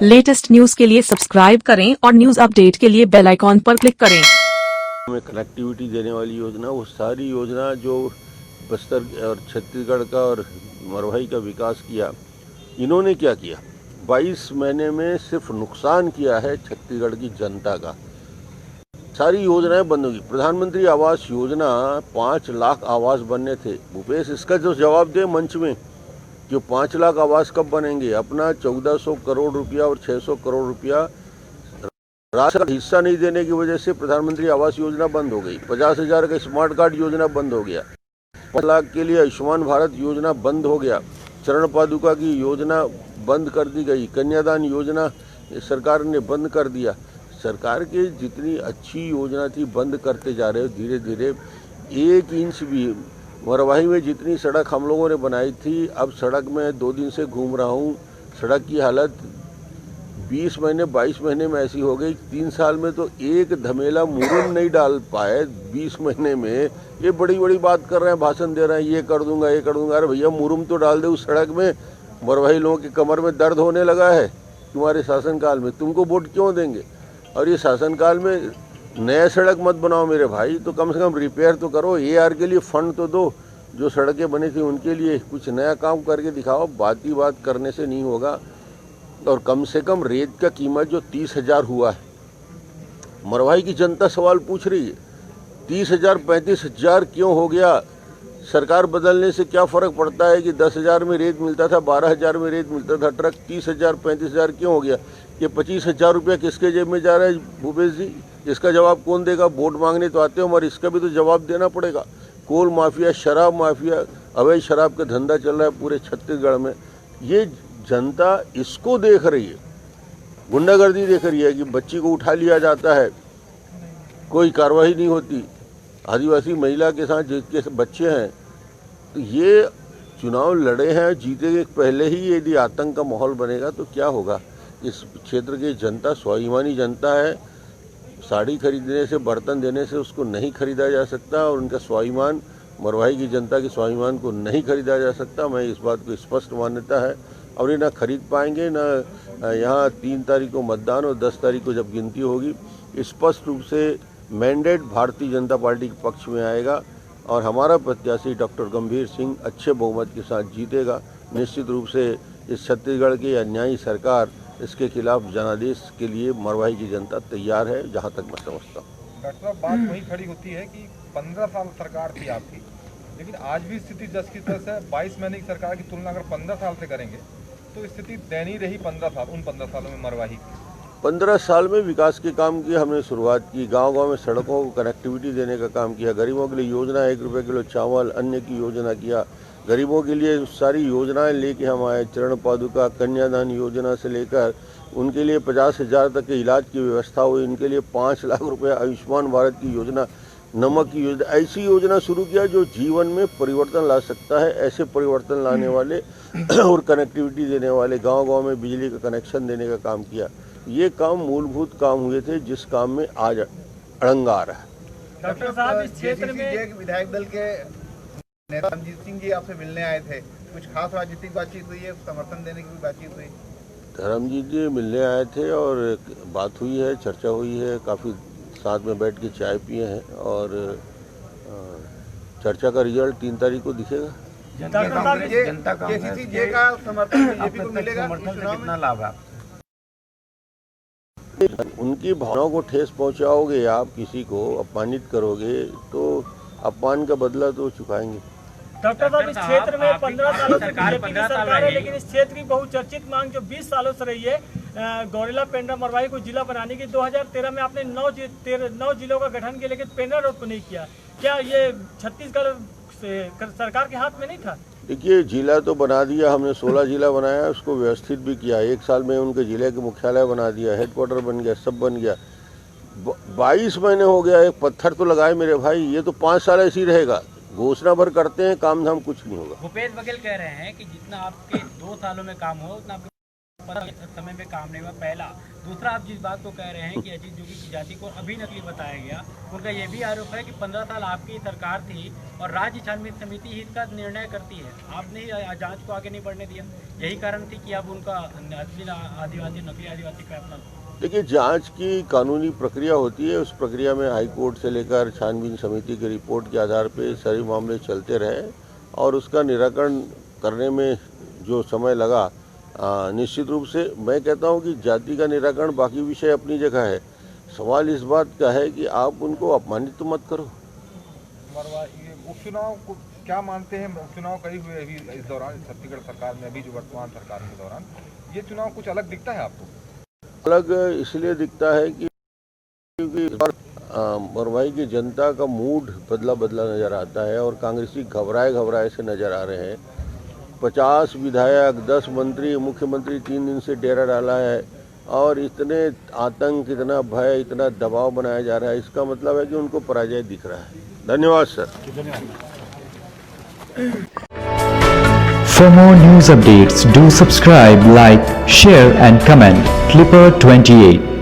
Latest news के लिए subscribe करें और न्यूज अपडेट के लिए बेल आइकॉन पर क्लिक करें। में कनेक्टिविटी देने वाली योजना, वो सारी योजना जो बस्तर और छत्तीसगढ़ का और मरवाही का विकास किया, इन्होंने क्या किया? 22 महीने में सिर्फ नुकसान किया है छत्तीसगढ़ की जनता का। सारी योजनाएं बंद होगी। प्रधानमंत्री आवास योजना 5 लाख आवास बनने थे। भूपेश इसका जो जवाब दे मंच में, जो 5 लाख आवास कब बनेंगे? अपना 1400 करोड़ रुपया और 600 करोड़ रुपया राशि का हिस्सा नहीं देने की वजह से प्रधानमंत्री आवास योजना बंद हो गई। 50,000 का स्मार्ट कार्ड योजना बंद हो गया। 5 लाख के लिए आयुष्मान भारत योजना बंद हो गया। चरण पादुका की योजना बंद कर दी गई। कन्यादान योजना सरकार ने बंद कर दिया। सरकार के जितनी अच्छी योजना थी बंद करते जा रहे हो धीरे धीरे। 1 इंच भी मरवाही में जितनी सड़क हम लोगों ने बनाई थी, अब सड़क में 2 दिन से घूम रहा हूँ, सड़क की हालत 20 महीने 22 महीने में ऐसी हो गई। 3 साल में तो एक धमेला मुरुम नहीं डाल पाए। 20 महीने में ये बड़ी बड़ी बात कर रहे हैं, भाषण दे रहे हैं, ये कर दूंगा ये कर दूंगा। अरे भैया मुरुम तो डाल दे उस सड़क में। मरवाही लोगों की कमर में दर्द होने लगा है तुम्हारे शासनकाल में, तुमको वोट क्यों देंगे? और ये शासनकाल में नया सड़क मत बनाओ मेरे भाई, तो कम से कम रिपेयर तो करो। AR के लिए फंड तो दो, जो सड़कें बनी थी उनके लिए कुछ नया काम करके दिखाओ। बात ही बात करने से नहीं होगा। और कम से कम रेत का कीमत जो 30,000 हुआ है, मरवाही की जनता सवाल पूछ रही है 30,000 35,000 क्यों हो गया? सरकार बदलने से क्या फ़र्क पड़ता है कि 10,000 में रेत मिलता था, 12,000 में रेत मिलता था ट्रक, 30,000 35,000 क्यों हो गया? ये 25,000 रुपया किसके जेब में जा रहा है भूपेश जी? इसका जवाब कौन देगा? वोट मांगने तो आते हो मगर इसका भी तो जवाब देना पड़ेगा। कोल माफिया, शराब माफिया, अवैध शराब का धंधा चल रहा है पूरे छत्तीसगढ़ में। ये जनता इसको देख रही है, गुंडागर्दी देख रही है कि बच्ची को उठा लिया जाता है, कोई कार्रवाई नहीं होती। आदिवासी महिला के साथ जिसके बच्चे हैं, तो ये चुनाव लड़े हैं, जीते पहले ही यदि आतंक का माहौल बनेगा तो क्या होगा? इस क्षेत्र की जनता स्वाभिमानी जनता है। साड़ी खरीदने से, बर्तन देने से उसको नहीं खरीदा जा सकता और उनका स्वाभिमान, मरवाही की जनता के स्वाभिमान को नहीं खरीदा जा सकता। मैं इस बात को स्पष्ट मान्यता है। और ये ना खरीद पाएंगे, ना यहाँ 3 तारीख को मतदान और 10 तारीख को जब गिनती होगी, स्पष्ट रूप से मैंडेट भारतीय जनता पार्टी के पक्ष में आएगा और हमारा प्रत्याशी डॉक्टर गंभीर सिंह अच्छे बहुमत के साथ जीतेगा। निश्चित रूप से इस छत्तीसगढ़ की अन्यायी सरकार, इसके खिलाफ जनादेश के लिए मरवाही की जनता तैयार है, जहां तक मैं समझता हूँ। डॉक्टर साहब, बात वही खड़ी होती है कि 15 साल सरकार थी आपकी, लेकिन आज भी स्थिति जस की तस है। 22 महीने की सरकार की तुलना अगर 15 साल से करेंगे तो स्थिति दयनीय रही 15 साल, उन 15 सालों में मरवाही की। 15 साल में विकास के काम की हमने शुरुआत की। गांव-गांव में सड़कों को कनेक्टिविटी देने का काम किया। गरीबों के लिए योजना 1 रुपये किलो चावल, अन्य की योजना किया। गरीबों के लिए सारी योजनाएं लेके हम आए। चरण पादुका, कन्यादान योजना से लेकर उनके लिए 50,000 तक के इलाज की व्यवस्था हुई। उनके लिए 5 लाख रुपये आयुष्मान भारत की योजना, नमक की योजना, ऐसी योजना शुरू किया जो जीवन में परिवर्तन ला सकता है। ऐसे परिवर्तन लाने वाले और कनेक्टिविटी देने वाले, गांव-गांव में बिजली का कनेक्शन देने का काम किया। ये काम मूलभूत काम हुए थे, जिस काम में आज अड़ंगा आ रहा है। डॉक्टर साहब, इस क्षेत्र में विधायक दल के नेता रणजीत सिंह जी आपसे मिलने आए थे, कुछ खास राजनीतिक बातचीत हुई है? समर्थन देने की भी बातचीत हुई? धर्मजीत जी मिलने आए थे और बात हुई है, चर्चा हुई है, काफ़ी साथ में बैठ के चाय पिए हैं और चर्चा का रिजल्ट 3 तारीख को दिखेगा। जनता का समर्थन बीजेपी को मिलेगा, कितना लाभ है? उनकी भावनाओं को ठेस पहुंचाओगे, आप किसी को अपमानित करोगे तो अपमान का बदला तो चुकाएंगे। डॉक्टर साहब, इस क्षेत्र में 15 सालों से बीजेपी की सरकार है, लेकिन इस क्षेत्र की बहुचर्चित मांग जो 20 सालों से रही है, गौरेला पेंड्रा मरवाही को जिला बनाने की, 2013 में आपने 9 जिलों का गठन किया, लेकिन पेंड्रा रोड को नहीं किया। क्या ये छत्तीसगढ़ सरकार के हाथ में नहीं था? देखिए, जिला तो बना दिया हमने, 16 जिला बनाया, उसको व्यवस्थित भी किया। 1 साल में उनके जिले के मुख्यालय बना दिया, हेडक्वार्टर बन गया, सब बन गया। 22 महीने हो गया, एक पत्थर तो लगाए मेरे भाई। ये तो 5 साल ऐसे ही रहेगा। घोषणा भर करते हैं, काम धाम कुछ नहीं होगा। भूपेश बघेल कह रहे हैं कि जितना आपके 2 सालों में काम हो उतना समय में काम नहीं हुआ, पहला। दूसरा, आप जिस बात को कह रहे हैं कि अजीत जोगी की जाति को अभी नकली बताया गया, उनका यह भी आरोप है कि 15 साल आपकी सरकार थी और राज्य छानबीन समिति ही इसका निर्णय करती है, आपने ही जांच को आगे नहीं बढ़ने दिया। यही कारण थी कि अब उनका असली आदिवासी, नकली आदिवासी पैटर्न। देखिए, जांच की कानूनी प्रक्रिया होती है, उस प्रक्रिया में हाई कोर्ट से लेकर छानबीन समिति की रिपोर्ट के आधार पर सारे मामले चलते रहे और उसका निराकरण करने में जो समय लगा, निश्चित रूप से मैं कहता हूं कि जाति का निराकरण बाकी विषय अपनी जगह है। सवाल इस बात का है कि आप उनको अपमानित तो मत करो। ये उपचुनाव को क्या मानते हैं? उपचुनाव कई हुए अभी इस दौरान छत्तीसगढ़ सरकार में, अभी जो वर्तमान सरकार के दौरान, ये चुनाव कुछ अलग दिखता है आपको? अलग इसलिए दिखता है कि क्योंकि मरवाई की जनता का मूड बदला बदला नजर आता है और कांग्रेसी घबराए से नजर आ रहे हैं। 50 विधायक, 10 मंत्री, मुख्यमंत्री 3 दिन से डेरा डाला है और इतने आतंक, इतना भय, इतना दबाव बनाया जा रहा है, इसका मतलब है कि उनको पराजय दिख रहा है। धन्यवाद sir. For more news updates, do subscribe, like, share and comment. Clipper 28.